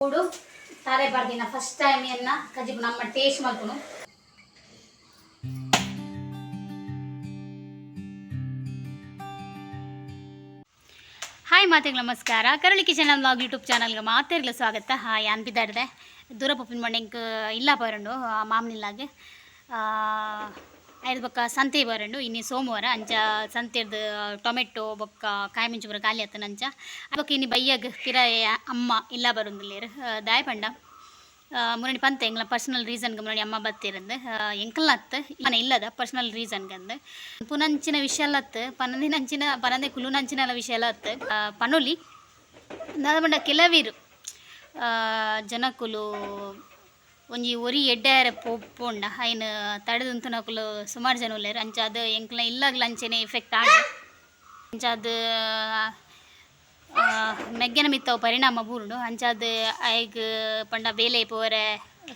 ಕೂಡು ತಾರೆ ಬರ್ದಿನ first time ಎನ್ನ ಕಜಿಬು ನಮ್ಮ ಟೇಸ್ಟ್ ಮಲ್ಪುನು. ಹಾಯ್ ಮಾತೆಗೆ ನಮಸ್ಕಾರ. ಕರಳಿ ಕಿಚನ್ ವ್ಲಾಗ್ ಯೂಟ್ಯೂಬ್ ಚಾನಲ್ಗೆ ಮಾತೆರ್ಲ ಸ್ವಾಗತ. ಹಾಯ್ ಯಾನ್ ಬಿದ್ದಾಡ್ದೆ ದೂರ ಪಪ್ಪಿನ ಮಣ್ಣೆಂಕ್ ಇಲ್ಲ ಬರಂಡು ಮಾಮನಿಲ್ಲಾಗೆ ಐದು ಬೊಕ್ಕ ಸಂತೆ ಬರಂಡು ಇನ್ನಿ ಸೋಮವಾರ ಅಂಚ ಸಂತೆರ್ದು ಟೊಮೆಟೊ ಬೊಕ್ಕ ಕಾಯಿ ಮಿಂಚು ಬರ ಖಾಲಿ ಆತನ ಅಂಚ ಬೊಕ್ಕ ಇನ್ನಿ ಬಯ್ಯಗ್ ಪಿರ ಅಮ್ಮ ಇಲ್ಲ ಬರೋದಿಲ್ಲೇರು ದಾಯ ಪಂಡ ಮುರಣಿ ಪಂತೆ ಎಂಗ್ಲ ಪರ್ಸನಲ್ ರೀಸನ್ಗೆ ಮುರಣಿ ಅಮ್ಮ ಬತ್ತಿರಂದು ಎಂಕಲ್ನತ್ತು ಮನೆ ಇಲ್ಲದ ಪರ್ಸನಲ್ ರೀಸನ್ಗಂದು ಪುನಂಚಿನ ವಿಷಯ ಅಲ್ಲತ್ತು ಪನಂದಿನಂಚಿನ ಪನಂದೆ ಕುಲುನಂಚಿನ ವಿಷಯ ಅಲ್ಲತ್ತು ಪನುಲಿ ದಾದ ಪಂಡ ಕೆಲವೀರು ಜನಕುಲು ಒಂಜಿ ಒರಿ ಎಡ್ಡಾರ ಪೋಂಡ ಅಯ್ನ ತಡೆದಂತು ನಕುಲು ಸುಮಾರು ಜನ ಉಳ್ಳೇರು ಅಂಚ ಅದು ಎಂಕ್ಲ ಇಲ್ಲಾಗ್ಲ ಅಂಚೆನೆ ಎಫೆಕ್ಟ್ ಆಂಡ ಅಂಚ ಅದು ಮೆಗ್ಗೆನ ಮಿತ್ತವು ಪರಿಣಾಮ ಬೂರುಂಡು ಅಂಚ ಅದು ಐಗ್ ಪಂಡ ಬೇಲೆ ಪೋರೆ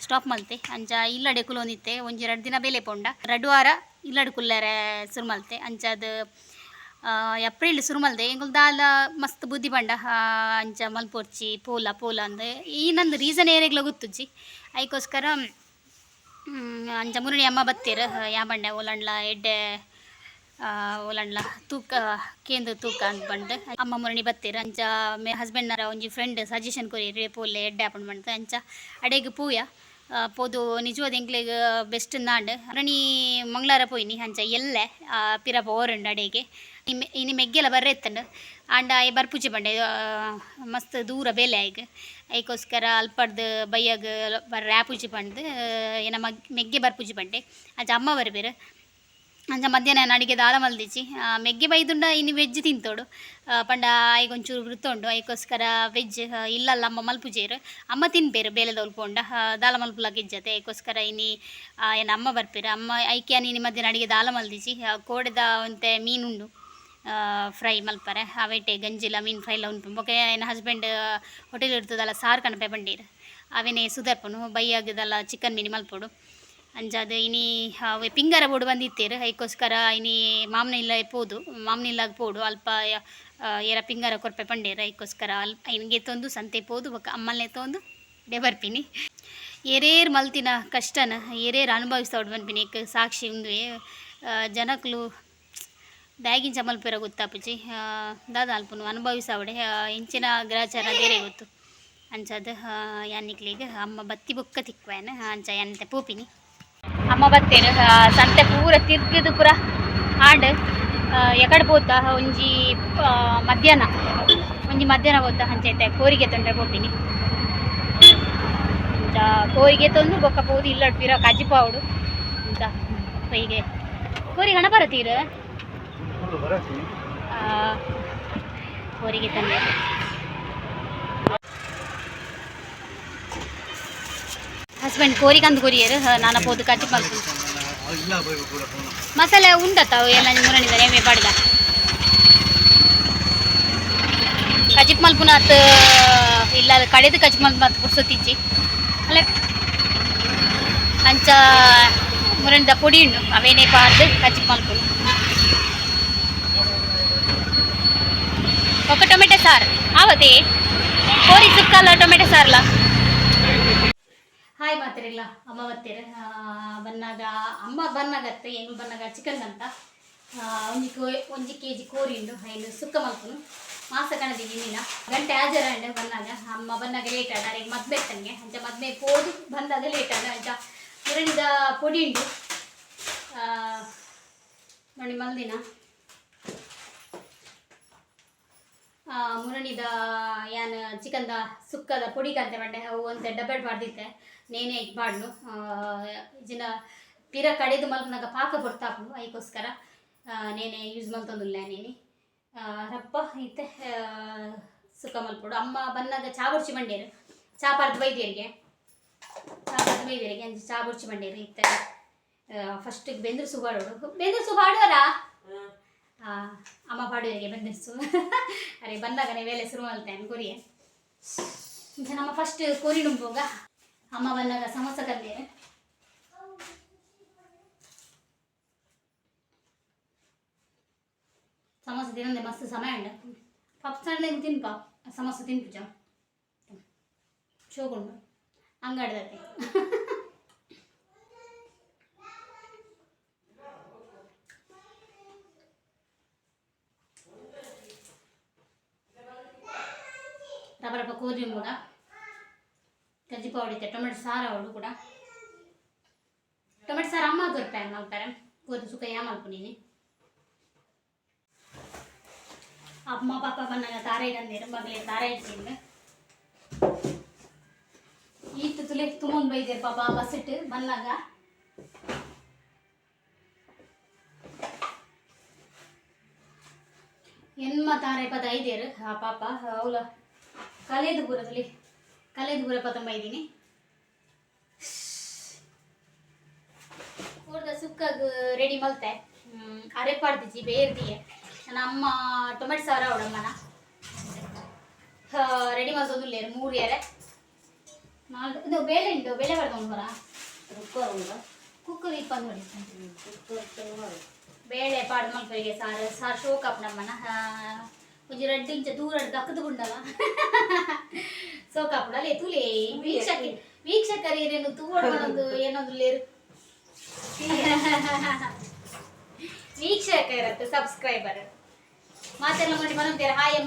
ಸ್ಟಾಪ್ ಮಲ್ತೆ ಅಂಚ ಇಲ್ಲಡೆ ಕುಲೊಂದಿತ್ತೆ ಒಂಜಿ 2 ದಿನ ಬೇಲೆ ಪೋಂಡ 2 ವಾರ ಇಲ್ಲಡು ಕುಲ್ಲಾರೆ ಸುರು ಮಲ್ತೆ ಅಂಚ ಅದು ಏಪ್ರಿಲ್ ಸುರು ಮಲ್ದೆ ಎಂಕುಲು ದಾಲ ಮಸ್ತ್ ಬುದ್ಧಿ ಪಂಡ ಅಂಚ ಮಲ್ಪೊರ್ಚಿ ಪೋಲ ಪೋಲ ಅಂದ್ ಈ ನಂದು ರೀಸನ್ ಏರೆಗ್ಲ ಗೊತ್ತುಜ್ಜಿ ಅದಕ್ಕೋಸ್ಕರ ಅಂಚ ಮುರುಣಿ ಅಮ್ಮ ಬತ್ತೇರು ಯಾ ಬಂಡೆ ಓಲಂಡ್ಲ ಎಡ್ಡೆ ಓಲಂಡ್ಲ ತೂಕ ಕೇಂದ್ರ ತೂಕ ಅಂತ ಬಂದು ಅಮ್ಮ ಮುರಣಿ ಬತ್ತೇರು ಅಂಚ ಹಸ್ಬೆಂಡ್ನರ ಒಂಜಿ ಫ್ರೆಂಡ್ ಸಜೆಷನ್ ಕೊರಿಯರು ಪೋಲೆ ಎಡ್ಡೆ ಹಾಪಣ್ ಬಂದು ಅಂಚ ಅಡೆಗೆ ಪೂಯ ಪೋದು ನಿಜವಾದ ಎಂಕ್ಲೆಗ್ ಬೆಸ್ಟ್ ನಾಂಡ್ ರಣಿ ಮಂಗಳಾರ ಪೋಯ್ನಿ ಅಂಚ ಎಲ್ಲೆ ಪಿರಪ ಓರಂಡು ಅಡೆಗೆ ಇನ್ನು ಮೆಗ್ಗೆಲ್ಲ ಬರ್ರೆತ್ತಂಡು ಆಂಡ ಬರ್ಪುಜಿ ಬಂಡೆ ಮಸ್ತ್ ದೂರ ಬೇಲೆ ಆಯ್ಗ ಅದಕ್ಕೋಸ್ಕರ ಅಲ್ಪಡ್ದು ಬೈಯಾಗ ಬರ್ರೆ ಆಪುಜಿ ಬಂದು ಏನ ಮೆಗ್ಗೆ ಬರ್ಪುಜಿ ಬಂಡೆ ಅಂಚ ಅಮ್ಮ ಬರ್ಬೇರು ಅಂಚ ಮಧ್ಯಾಹ್ನ ಅಡಿಗೆ ದಾಲ ಮಲ್ದಿಚ್ಚಿ ಮೆಗ್ಗೆ ಬೈದುಂಡ ಇನ್ನು ವೆಜ್ ತಿಂತೋಡು ಪಂಡ ಈಗ ಒಂಚೂರು ವೃತ್ತುಂಡು ಅದಕ್ಕೋಸ್ಕರ ವೆಜ್ ಇಲ್ಲಲ್ಲ ಅಮ್ಮ ಮಲ್ಪುಜೇರು ಅಮ್ಮ ತಿನ್ಪೇರು ಬೇಲೆದ ಉಲ್ಪೊಂಡ ದಾಲ ಮಲ್ಪುಲಾಗ ಇಜ್ಜತೆ ಅದಕ್ಕೋಸ್ಕರ ಇನ್ನು ಏನು ಅಮ್ಮ ಬರ್ಪೇರು ಅಮ್ಮ ಐಕ್ಯ ನೀನು ಮಧ್ಯಾಹ್ನ ಅಡಿಗೆ ದಾಲ ಮಲ್ದಿಚ್ಚಿ ಕೋಡೆದ ಒಂತೆ ಮೀನುಂಡು ಫ್ರೈ ಮಲ್ಪರೆ ಅವೇಟೆ ಗಂಜಿಲ ಮೀನು ಫ್ರೈಲ ಉಂಟು ಬೊಕೆ ಏನು ಹಸ್ಬೆಂಡ್ ಹೋಟೆಲ್ ಇರ್ತದಲ್ಲ ಸಾರು ಕಣಪೆ ಬಂಡೀರು ಅವೇನೇ ಸುಧಾರ್ಪನು ಬೈಯಾಗದಲ್ಲ ಚಿಕನ್ ಮೀನು ಮಲ್ಪೊಡು ಅಂಚದು ಇನಿ ಅವೆ ಪಿಂಗರ ಬೋಡು ಬಂದಿತ್ತೇರು ಅದಕ್ಕೋಸ್ಕರ ಇನಿ ಮಾಮನ ಇಲ್ಲ ಪೋದು ಮಾಮನ ಇಲ್ಲಾಗ ಪೋಡು ಅಲ್ಪ ಏರ ಪಿಂಗರ ಕೊರ್ಪೆ ಪಂಡೇರು ಅದಕ್ಕೋಸ್ಕರ ಹಿಂಗೆ ತೊಂದು ಸಂತೆ ಪೋದು ಬೊಕ್ಕ ಅಮ್ಮಲ್ನೇ ತೊಂದು ಡೆ ಬರ್ಪಿನಿ ಎರೇರು ಮಲ್ತಿನ ಕಷ್ಟನ ಎರೇರು ಅನುಭವಿಸ್ತೋಡು ಬನ್ಪಿನಿ ಏಕ್ ಸಾಕ್ಷಿ ಉಂದುವೆ ಜನಕ್ಲು ದಾಯಗಿಂಚ ಮಲ್ಪೆರ ಗೊತ್ತಾಪುಜಿ ದಾದ ಅಲ್ಪನು ಅನುಭವಿಸವಡೆ ಇಂಚಿನ ಗ್ರಹಚಾರ ಬೇರೆ ಗೊತ್ತು ಅಂಚದು ಯಾನಿಕ್ಲಿಗೆ ಅಮ್ಮ ಬತ್ತಿ ಬೊಕ್ಕ ತಿಕ್ವೇನ ಅಂಚ ಯಾನಂತೆ ಪೋಪಿನಿ ಅಮ್ಮ ಬತ್ತೇನು ಸಂತೆ ಪೂರ ತಿರ್ಗಿದು ಪೂರ ಆಂಡ್ ಎಕಡೆ ಪೋತ ಒಂಜಿ ಮಧ್ಯಾಹ್ನ ಪೋತ ಅಂಚೈತೆ ಕೋರಿಗೆ ತೊಂದರೆ ಪೋಪಿನಿ ಅಂಚ ಕೋರಿಗೆ ತಂದು ಬೊಕ್ಕ ಪೋದು ಇಲ್ಲ ಪಿರ ಕಜಿಪಾವುಡು ಅಂತ ಹೀಗೆ ಕೋರಿಗೆ ಹಣ ಬರತೀರ ಕೋರಿಗೆ ತಂದೆ ಹಸ್ಬೆಂಡ್ ಕೋರಿಕಂದು ಕೊರಿಯರು ನಾನು ಪೋದು ಕಚ್ಚಿ ಮಲ್ಪು ಮಸಾಲೆ ಉಂಡತ್ತಾವು ಎಲ್ಲ ಮುರಣಿದ ನೇಮೆ ಪಾಡ್ದ ಕಚಿಪ್ ಮಲ್ಪುನ ಅತ್ತು ಇಲ್ಲ ಕಡೆದು ಕಚ್ಚಿ ಮಲ್ಪು ಮತ್ತು ಪುಡ್ಸೊತ್ತಿಚ್ಚಿ ಅಲ್ಲ ಅಂಚ ಮುರಣಿದ ಪೊಡಿ ಉಂಡು ಅವೇನೇ ಪಾಡ್ದು ಕಚಿಪ್ ಮಲ್ಪುನು ఒక ಟೊಮೆಟೊ ಸಾರು ಆವತ್ತೆ ಕೋರಿ ಸುಕ್ಕಲ್ಲ ಟೊಮೆಟೊ ಸಾರಲ್ಲ. ಹಾಯ್ ಮಾತಿರಿಲ್ಲ ಅಮ್ಮ ಬತ್ತೀರ ಬನ್ನಾಗ ಅಮ್ಮ ಬನ್ನಾಗತ್ತೆ ಏನು ಬನ್ನಾಗ ಚಿಕನ್ ಅಂತ ಒಂಜಿ ಕೆಜಿ ಕೋರಿ ಉಂಡು ಏನು ಸುಕ್ಕ ಮಲ್ಪುನು ಮಾಸ ಕಣದಿದ್ದೀನಿಲ್ಲ ಗಂಟೆ ಹಾಜರ ಅಂಡೆ ಬನ್ನಾಗ ಅಮ್ಮ ಬನ್ನಾಗ ಲೇಟ್ ಆಡ ಅರೆಗೆ ಮದ್ವೆ ತಂಗೆ ಅಂಚ ಮದ್ವೆ ಪೋದು ಬಂದಾಗ ಲೇಟ್ ಆಡ ಅಂಚ ಮುರಣಿದ ಪೊಡಿ ಉಂಡು ನೋಡಿ ಮಲ್ದಿನ ಮುರಣಿದ ಯಾನ್ ಚಿಕನ್ದ ಸುಕ್ಕದ ಪೊಡಿ ಕಂತೆ ಬಂಡೆ ಅವು ಒಂದು ಡಬ್ಬೆಡ್ ಮಾಡ್ದಿತ್ತೆ ನೇನೆ ಇದು ಮಾಡ್ನು ಇಜಿನ ಪಿರ ಕಡೆದು ಮಲ್ಪನಾಗ ಪಾಕ ಬರ್ತಾಪು ಅದಕ್ಕೋಸ್ಕರ ನೇನೆ ಯೂಸ್ ಮಲ್ತೊಂದುಲ್ಲ ನೇನೆ ರಪ್ಪ ಇತ್ತೆ ಸುಕ್ಕ ಮಲ್ಪೊಡು ಅಮ್ಮ ಬನ್ನಾಗ ಚಾ ಬುರ್ಚಿ ಬಂಡೇರು ಚಾ ಪಾರ್ದು ಬೈದ್ಯರಿಗೆ ಅಂಚೆ ಚಾ ಬುರ್ಚಿ ಬಂಡೇರು ಇತ್ತೆ ಫಸ್ಟಿಗೆ ಬೆಂದ್ರು ಸುಬಾಡೋಡು ಬೆಂದ್ರು ಸುಬಾಡುವರಾ ಅಮ್ಮ ಪಾಡುವರಿಗೆ ಬಂದಿರ್ಸು ಅರೆ ಬಂದಾಗನೇ ವೇಳೆ ಶುರು ಮಾಡ್ತೇನೆ ಕೊರಿಯ ನಮ್ಮ ಫಸ್ಟ್ ಕೋರಿ ನುಂಬೋಗ ಅಮ್ಮ ಬಂದಾಗ ಸಮೋಸ ಕಲ್ಲೇನೆ ಸಮೋಸ ತಿನ್ನಂದೆ ಮಸ್ತ್ ಸಮಯ ಉಂಡ ಪಪ್ಸ್ ತಿನ್ಪ ಸಮೋಸ ತಿನ್ಪುಜ ಶೋಗುಂಡು ಅಂಗಡಿದತ್ತೆ ರಬ್ಬರಪ್ಪ ಕೋದಿ ಕೂಡ ಕಜ್ಜಿ ಪೌಡಿತ್ತೆ ಟೊಮೆಟೊ ಸಾರು ಅವಳು ಕೂಡ ಟೊಮೆಟೊ ಸಾರು ಅಮ್ಮ ರೂಪಾಯಿ ಮಾಡ್ತಾರೆ ಕೋದಿ ಸುಖ ಮಲ್ಪುನೀನಿ ಅಮ್ಮ ಪಾಪ ಬಂದಾಗ ತಾರೆ ಇಡಂದಿರು ಮಗಳೇ ತಾರೆ ಇಡ್ತೀನಿ ಈತು ತುಲೆ ತುಂಬೊಂದು ಬೈದೇರು ಪಾಪ ಬಸ್ಸಿಟ್ಟು ಬಂದಾಗ ಹೆಣ್ಮ ತಾರೆ ಪದ ಐದೇರು ಆ ಪಾಪ ಅವಳ ಕಲೆದು ಪುರ ಪದ ಬೈದೀನಿ ಕೂಡ್ದ ಸುಕ್ಕಾಗ ರೆಡಿ ಮಲ್ತೆ ಅರೆಪಾಡ್ದಿಚ್ಚಿ ಬೇರ್ದಿಯೇ ನನ್ನ ಅಮ್ಮ ಟೊಮೆಟೊ ಸಾರು ಅವಳಮ್ಮನ ರೆಡಿ ಮಾಡ್ತೊಂದು ಲೇರು 3 ಎರೆ 4 ಇದು ಬೇಳೆ ಉಂಟು ಬೇಳೆ ಬರ್ಕೊಂಡು ಬರ ಕುಕ್ಕರ್ ಇಪ್ಪಂದು ಹೊಡಿ ಬೇಳೆ ಪಾಡು ಮಲ್ಪರಿಗೆ ಸಾರು ಶೋಕಪ್ ನಮ್ಮನ ಒಂಜಿ 2 ಇಂಚ ದೂರ ದಕ್ಕದು ಉಂಡಲ್ಲ ಸೋಕಾಪುಡ ಅಲ್ಲೇ ತುಲೆ ವೀಕ್ಷಕರೇನು ತೂವಡ್ಕೊಂಡೊಂದು ಏನೊಂದು ಲೇರು ವೀಕ್ಷಕರತ್ತು ಸಬ್ಸ್ಕ್ರೈಬರ್ ಮಾತೆಲ್ಲ ಮಾಡಿ ಮನಂತೀರ ಹಾಯ್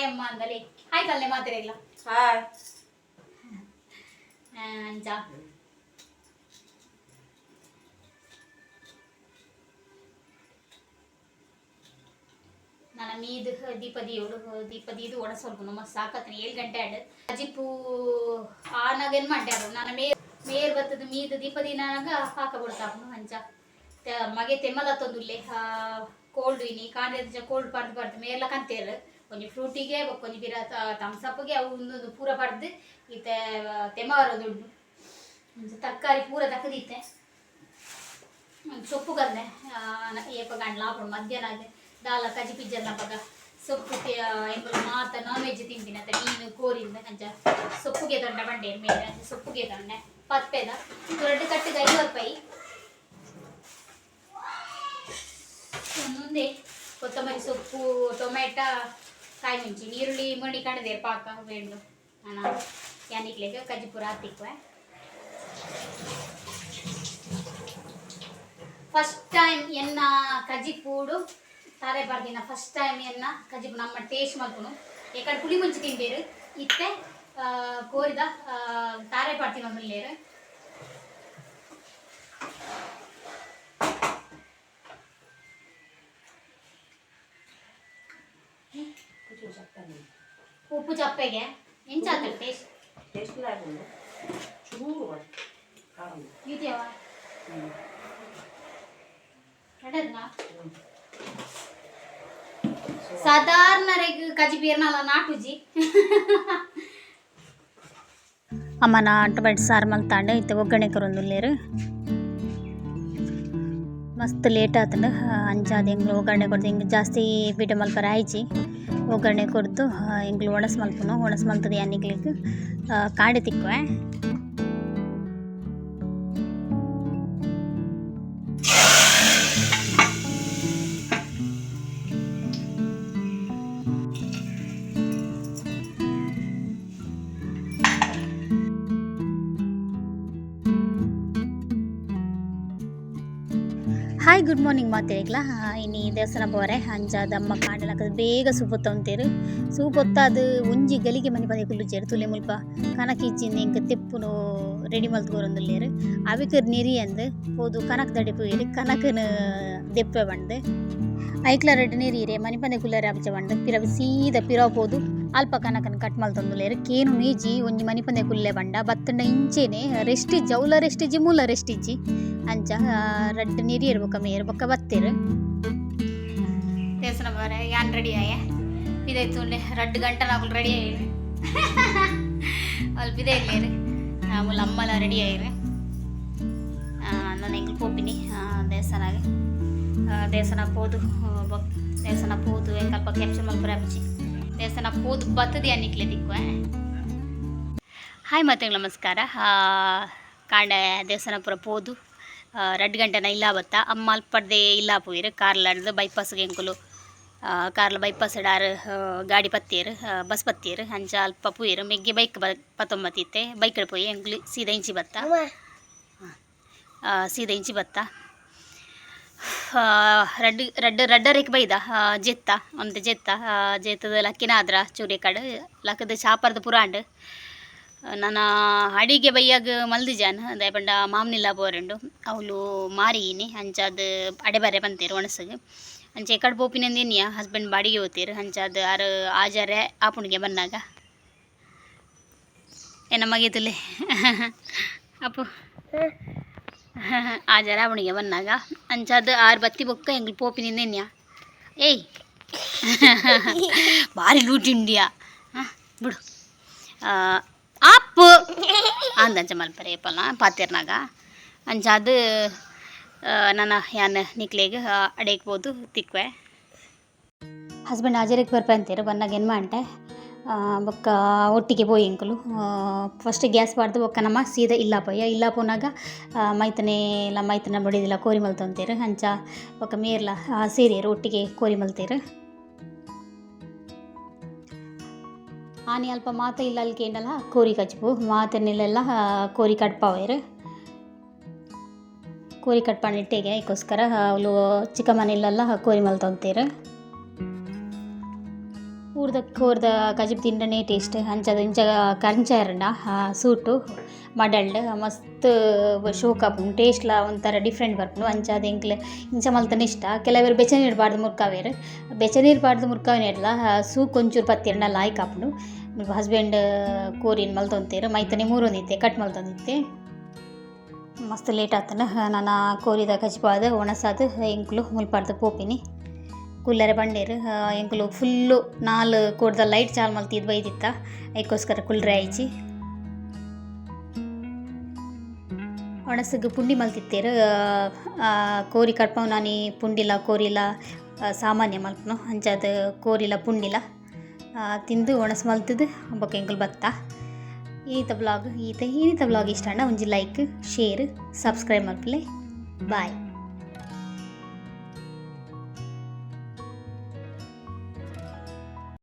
ಅಮ್ಮ ಅಂದಲೇ ಹಾಯ್ ಕಲ್ಲೆ ಮಾತಿರಲ್ಲ ಹಾಯ್ ಅಂಚ ನಾನು ಮೀದು ದೀಪದಿ ಒಡಸೊಲ್ಪ ನಮ್ಮ ಸಾಕತ್ತೀನಿ 7 ಗಂಟೆ ಆಡ್ ಅಜಿಪ್ಪು ಆನಾಗ ಏನು ಮಾಡ್ಯಾರ ನಾನು ಮೇರ್ ಬತ್ತದ ಮೀದು ದೀಪದಿ ನಾನಾಗ ಹಾಕ ಬಿಡ್ತಾಪನು ಅಂಚ ಮಗೆ ತೆಮ್ಮಲತ್ತೊಂದುಲ್ಲೆ ಕೋಲ್ಡ್ ಇನಿ ಕಾಂಡ್ರೆ ಕೋಲ್ಡ್ ಪಡ್ದು ಮೇರ್ಲ ಕಂತೇರು ಒಂಜಿ ಫ್ರೂಟಿಗೆ ಒಂಜಿ ಬಿರ ತಮ್ಸಪ್ಪಿಗೆ ಅವು ಒಂದು ಪೂರ ಪಡ್ದು ಈತೆ ತೆಮ್ಮ ಬರೋದುಂಡು ತರಕಾರಿ ಪೂರ ತಕ್ಕದಿತ್ತೆ ಸೊಪ್ಪು ಕಂದೆ ಏಪ ಗಂಡ್ಲ ಹಾಕೊಂಡು ಮಧ್ಯಾಹ್ನ ದಾಲ ಕಜಿ ಪಿಜ್ಜಲ್ಲ ಪಗ ಸೊಪ್ಪು ಎಂಬುದು ಮಾತ ನಾನ್ ವೆಜ್ ತಿಂತೀನಿ ಅಂತ ಮೀನು ಕೋರಿಂದ ಅಂಚ ಸೊಪ್ಪುಗೆ ತಂಡ ಬಂಡೆ ಮೇಲೆ ಅಂಚ ಸೊಪ್ಪುಗೆ ತಂಡೆ ಪತ್ತೆದ 2 ಕಟ್ಟಿಗೆ 5 ರೂಪಾಯಿ ಮುಂದೆ ಕೊತ್ತಂಬರಿ ಸೊಪ್ಪು ಟೊಮೆಟೊ ಕಾಯಿ ಮುಂಚಿ ನೀರುಳ್ಳಿ ಮುರುಳಿ ಕಂಡದೆ ಪಾಕ ಬೇಂಡು ನಾನು ಯಾನಿಕ್ಲೆಗೆ ಕಜ್ಜಿಪುರ ಹಾಕ್ತಿಕ್ವೆ ಫಸ್ಟ್ ಟೈಮ್ ಎನ್ನ ಕಜ್ಜಿಪೂಡು ತಾರೆ ಬರ್ದಿನ ಫಸ್ಟ್ ಟೈಮ್ ಎನ್ನ ಕಜ್ಜಿಪು ನಮ್ಮ ಟೇಸ್ಟ್ ಮಾಡ್ಕೊನು ಯಾಕಂದ್ರೆ ಪುಳಿ ಮುಂಚೆ ತಿಂಬೇರು ಇತ್ತೆ ಕೋರಿದ ತಾರೆ ಪಾಡ್ತೀನಿ ಒಂದಲ್ಲೇರು ಉಪ್ಪು ಚಪ್ಪೆಗೆ ಎಂಚಾತ ಟೇಸ್ಟ್ ಇದೆಯಾ ಸಾಧಾರಣ ಕಜಿ ಪೀರ್ನಲ್ಲ ನಾಟುಜಿ ಅಮ್ಮನ ಟೊಮೆಟೊ ಸಾರು ಮಲ್ತಾಂಡು ಇತ್ತೆ ಒಗ್ಗರಣೆ ಕೊರೊಂದುಲ್ಲೇರು ಮಸ್ತ್ ಲೇಟ್ ಆತಂಡು ಅಂಚಾದ ಎಂಗ್ಲು ಒಗ್ಗರಣೆ ಕೊಡ್ದು ಹಿಂಗೆ ಜಾಸ್ತಿ ಪೀಠ ಮಲ್ಪರ ಆಯ್ಚಿ ಒಗ್ಗರಣೆ ಕೊಡ್ದು ಎಂಗ್ಲು ಒಣಸ್ ಮಲ್ತದ ಯಾನಿಗ್ಲಿಕ್ಕೆ ಕಾಡೆ ತಿಕ್ಕುವೆ ಹಾಯ್ ಗುಡ್ ಮಾರ್ನಿಂಗ್ ಮಾತೇಗ್ಲ ಇನ್ನು ದೇವಸ್ಥಾನ ಬೋರೆ ಅಂಚಾದಮ್ಮ ಕಾಂಡಲಕ್ಕ ಬೇಗ ಸೂಪ್ ಹೊತ್ತಂತೇರು ಸೂಪ್ ಹೊತ್ತಾದು ಒಂಜಿ ಗಲಿಗೆ ಮನೆ ಬಂದೆ ಕುಲ್ಲುಜೇರು ತುಲೆ ಮುಲ್ಪ ಕನಕ ಇಚ್ಚಿಂದ ಇಂಕ ತೆಪ್ಪುನು ರೆಡಿ ಮಲ್ತ್ಕೊರೊಂದುಲ್ಲೇರು ಅವಿಕರ್ ನೆರಿ ಅಂದು ಹೋದು ಕನಕ ದಡೆ ಪೋಯಿರು ಕನಕನ ದೆಪ್ಪೆ ಬಂದು ಐಕ್ಲ ರೆಡ್ ನೆರಿರೆ ಮನೆ ಬಂದೆ ಕುಲ್ಲರೆ ಅಬ್ಜ ಬಂದು ಪಿರವ ಸೀದಾ ಪಿರವ ಹೋದು ಅಲ್ಪ ಕನಕನ ಕಟ್ ಮಲ್ತೊಂದುಲ್ಲೇರು ಕೇನು ನೀಜಿ ಒಂಜಿ ಮನೆ ಬಂದೆ ಕುಲ್ಲೆ ಬಂಡ ಬತ್ತಂಡ ಇಂಚೆನೆ ರೆಸ್ಟ್ ಇಜ್ಜಿ ಅವಲ ರೆಸ್ಟ್ ಇಜ್ಜಿ ಮೂಲ ರೆಸ್ಟ್ ಇಜ್ಜಿ ಅಂಚ ರೆಡ್ ನೆರಿ ಇರ್ಬೇಕ ಮೇರ್ ಬೊಕ್ಕ ಬತ್ತೇರು ದೇವಸ್ಥಾನ ಬಾರೆ ಯಾನ್ ರೆಡಿ ಆಯ ಇದಾಯ್ತು 2 ಗಂಟೆ ನಾವು ರೆಡಿ ಆಯ್ರು ಅಲ್ಲಿ ಬಿದೆ ಇಲ್ಲೇರು ಮುಲ್ಲ ಅಮ್ಮಲ ರೆಡಿ ಆಯ್ರು ನಾನು ಎಂಗ್ಲು ಪೋಪಿನಿ ದೇವಸ್ಥಾನಾಗೆ ದೇವಸ್ಥಾನ ಪೋದು ಹೆಂಗೆ ಅಲ್ಪ ಕ್ಯಾಪ್ಚರ್ ಮಲ್ಪರ ಹಚ್ಚಿ ದೇವಸ್ಥಾನ ಪೋದು ಬತ್ತದಿ ಅನ್ನಿಕ್ಲೆ ದಿಕ್ಕುವೆ ಹಾಯ್ ಮತ್ತೆ ನಮಸ್ಕಾರ ಕಾಂಡ ದೇವಸ್ಥಾನ ಪೂರ ಪೋದು 2 ಗಂಟೆನ ಇಲ್ಲ ಬತ್ತ ಅಮ್ಮ ಅಲ್ಪಡ್ದೆ ಇಲ್ಲ ಪೋಯಿರು ಕಾರ್ಲಾಡ್ದು ಬೈಪಾಸ್ಗೆ ಎಂಕುಲು ಕಾರ್ಲ ಬೈಪಾಸ್ ಡಾರ್ ಗಾಡಿ ಪತ್ತೇರು ಬಸ್ ಪತ್ತೇರು ಅಂಚ ಅಲ್ಪ ಪೂಯರು ಮೆಗ್ಗೆ ಬೈಕ್ ಪತ್ತೊಂಬತ್ತಿತ್ತೆ ಬೈಕ್ ಪೋಯಿ ಎಂಗ್ಲಿ ಸೀದಾ ಇಂಚಿ ಬತ್ತ ಸೀದಾ ಇಂಚಿ ಬತ್ತ ರಡ್ಡರೇಕ್ ಬೈದ ಜೆತ್ತ ಒಂದು ಜೆತ್ತ ಜೆತ್ತದ ಲಕ್ಕಿನಾದ್ರ ಚೂರಿ ಕಡೆ ಲಕ್ಕದ ಚಾಪರ್ದ ಪುರಾಂಡ್ ನಾನು ಅಡಿಗೆ ಬೈಯಾಗ ಮಲ್ದಿಜಾನ್ ಅದೇ ಪಂಡ ಮಾಮ್ನಿಲ್ಲ ಬೋರೆಂಡು ಅವಳು ಮಾರಿನಿ ಅಂಚಾದ ಅಡೆ ಬರೆ ಬಂತೀರು ಒಣಸಗೆ ಅಂಚೆ ಕಡೆ ಪೋಪಿನಂದಿನಿಯ ಹಸ್ಬೆಂಡ್ ಬಾಡಿಗೆ ಹೋಗ್ತೀರು ಅಂಚಾದ ಆರು ಆಜಾರೆ ಆಪುಣಿಗೆ ಬಂದಾಗ ಏನ ಮಗೀತುಲೆ ಅಪ್ಪು ಆಜಾರೆ ಆಪುಣಿಗೆ ಬಂದಾಗ ಅಂಚಾದ ಆರು ಬತ್ತಿ ಬೊಕ್ಕ ಎಂಗ್ಳು ಪೋಪಿನಿಂದೇನ್ಯ ಏಯ್ ಭಾರಿ ಲೂಟಿಂಡಿಯಾ ಬಿಡು ಅಪ್ಪು ಅಂದಂಚ ಮಲ್ಪರೆ ಏಪಲ್ಲ ಪಾತಿರ್ನಾಗ ಅಂಚಾದ ನನ್ನ ಯಾನ್ ನಿಕ್ಲೆಗೆ ಅಡೇಕ್ಬೋದು ತಿಕ್ವೆ ಹಸ್ಬೆಂಡ್ ಹಾಜರಿಗೆ ಬರ್ಪೆ ಅಂತೀರು ಬಂದಾಗ ಏನು ಮಾಡ್ಡೆ ಬೊಕ್ಕ ಒಟ್ಟಿಗೆ ಪೋಯಿ ಇಂಕುಲು ಫಸ್ಟ್ ಗ್ಯಾಸ್ ಪಾಡ್ದು ಬೊಕ್ಕ ನಮ್ಮ ಸೀದಾ ಇಲ್ಲ ಪೋಯ ಇಲ್ಲ ಪೋನಾಗ ಮೈತನ ಬಡಿದಿಲ್ಲ ಕೋರಿ ಮಲ್ತಂತೀರು ಅಂಚ ಬೊಕ್ಕ ಮೇರ್ಲ ಸೇರಿಯರು ಒಟ್ಟಿಗೆ ಕೋರಿ ಮಲ್ತೀರು ಆನಿ ಅಲ್ಪ ಮಾತ ಇಲ್ಲ ಅಲ್ಲಿ ಕೇಂಡಲ್ಲ ಕೋರಿ ಕಚ್ಪು ಮಾತನ್ನೆಲ್ಲ ಕೋರಿ ಕಟ್ಪಾವೇರು ಕೋರಿ ಕಟ್ಪಾಣಿಟ್ಟೆಗೆ ಅದಕ್ಕೋಸ್ಕರ ಅವಳು ಚಿಕ್ಕ ಮನೆಯಲ್ಲೆಲ್ಲ ಕೋರಿ ಮಲ್ತಂತೀರು ಊರ್ದ ಕಜಿಬ್ ತಿಂಡನೇ ಟೇಸ್ಟ್ ಅಂಚದ ಇಂಚ ಕಂಚಾರಣ ಸೂಟು ಮಡಲ್ಡ್ ಮಸ್ತ್ ಶೋಕಾಪು ಟೇಸ್ಟ್ಲ ಒಂಥರ ಡಿಫ್ರೆಂಟ್ ಬರ್ಪುಂಡು ಅಂಚಾದ ಎಂಕ್ಲೆ ಇಂಚ ಮಲ್ತನ ಇಷ್ಟ ಕೆಲವರು ಬೆಚ್ಚನೀರು ಪಾಡ್ದು ಮುರ್ಕಾವೇರು ಬೆಚ್ಚನೀರು ಪಾಡ್ದು ಮುರ್ಕಾವೇನಿರಲ್ಲ ಸೂಪ್ ಒಂಚೂರು ಪತ್ತಿರನ ಲಾಯ್ಕ್ ಹಾಪುಂಡು ಹಸ್ಬೆಂಡ್ ಕೋರಿನ ಮಲ್ತೊಂತೀರು ಮೈತನೆ ಮೂರೊಂದಿತ್ತೆ ಕಟ್ ಮಲ್ತೊಂದಿತ್ತೆ ಮಸ್ತ್ ಲೇಟ್ ಆತನ ನಾನು ಕೋರಿದ ಕಜಿಪಾದ ಒಣಸಾದ ಎಂಕ್ಲು ಮುಲ್ಪಾಡ್ದು ಪೋಪಿನಿ ಕುಲ್ಲರೆ ಬಂಡೇರು ಎಂಕುಲು ಫುಲ್ಲು ನಾಲ್ ಕೋಡ್ದ ಲೈಟ್ ಚಾಲ್ ಮಲ್ತಿದ್ದು ಬೈದಿತ್ತ ಅದಕ್ಕೋಸ್ಕರ ಕುಲ್ರೆ ಆಯ್ಚಿ ಒಣಸಗೆ ಪುಂಡಿ ಮಲ್ತಿತ್ತೇರು ಕೋರಿ ಕಟ್ಪವು ನಾನು ಪುಂಡಿಲ ಕೋರಿಲ ಸಾಮಾನ್ಯ ಮಲ್ಪನು ಅಂಚಾದ ಕೋರಿಲ ಪುಂಡಿಲ ತಿಂದು ಒಣಸು ಮಲ್ತದು ಬೊಕ್ಕ ಎಂಕುಲು ಬತ್ತ ಈತ ಬ್ಲಾಗ್ ಇಷ್ಟ ಒಂಜಿ ಲೈಕ್ ಶೇರ್ ಸಬ್ಸ್ಕ್ರೈಬ್ ಮಲ್ಪಲೆ ಬಾಯ್.